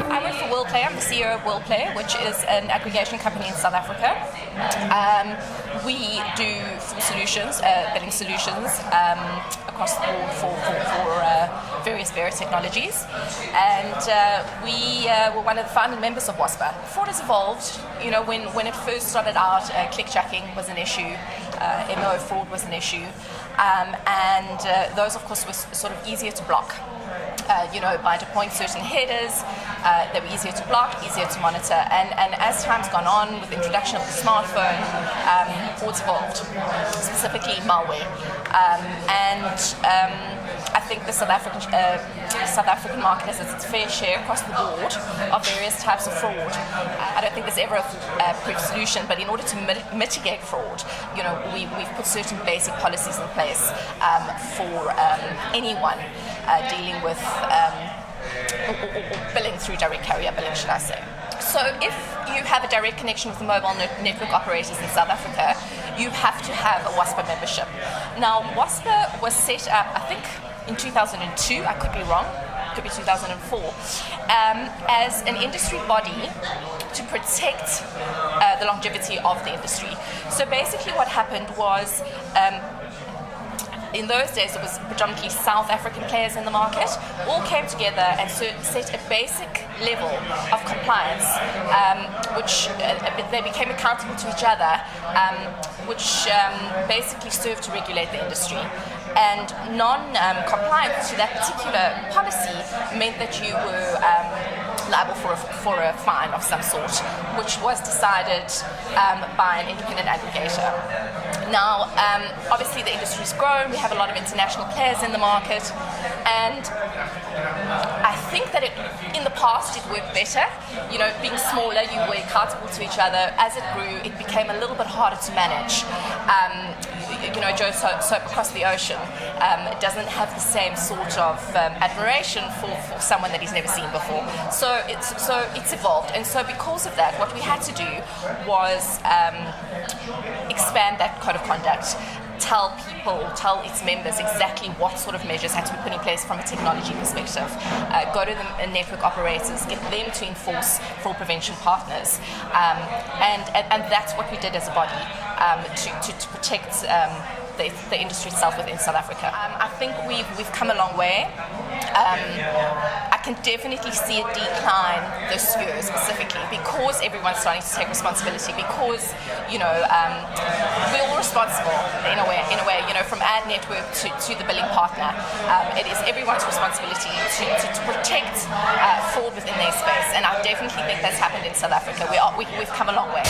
I work for Worldplay. I'm the CEO of Worldplay, which is an aggregation company in South Africa. We do full solutions, billing solutions across the board for various technologies. And we were one of the founding members of WASPA. Fraud has evolved. You know, when it first started out, clickjacking was an issue, MNO fraud was an issue, and those, of course, were sort of easier to block. By deploying certain headers, they were easier to block, easier to monitor. And as time's gone on, with the introduction of the smartphone, fraud's evolved, specifically malware. I think the South African market has its fair share across the board of various types of fraud. I don't think there's ever a proof solution, but in order to mitigate fraud, we've put certain basic policies in place for anyone dealing with or billing through direct carrier billing, should I say. So if you have a direct connection with the mobile network operators in South Africa, you have to have a WASPA membership. Now, WASPA was set up, I think, in 2002, I could be wrong, could be 2004, as an industry body to protect the longevity of the industry. So basically what happened was, in those days, it was predominantly South African players in the market, all came together and set a basic level of compliance, which they became accountable to each other, which basically served to regulate the industry. And non-compliance to that particular policy meant that you were liable for a fine of some sort, which was decided by an independent aggregator. Now, obviously the industry's grown, we have a lot of international players in the market, and I think that in the past it worked better. Being smaller, you were accountable to each other. As it grew, it became a little bit harder to manage. Joe Soap across the ocean doesn't have the same sort of admiration for someone that he's never seen before. So it's evolved, and so because of that, what we had to do was expand that code of conduct, tell its members exactly what sort of measures had to be put in place from a technology perspective, go to the network operators, get them to enforce fraud prevention partners, and that's what we did as a body to protect the industry itself within South Africa. I think we've come a long way. I can definitely see a decline this year specifically because everyone's starting to take responsibility, because we're all responsible in a way, from ad network to the billing partner. It is everyone's responsibility to protect fraud within their space, and I definitely think that's happened in South Africa. We've come a long way.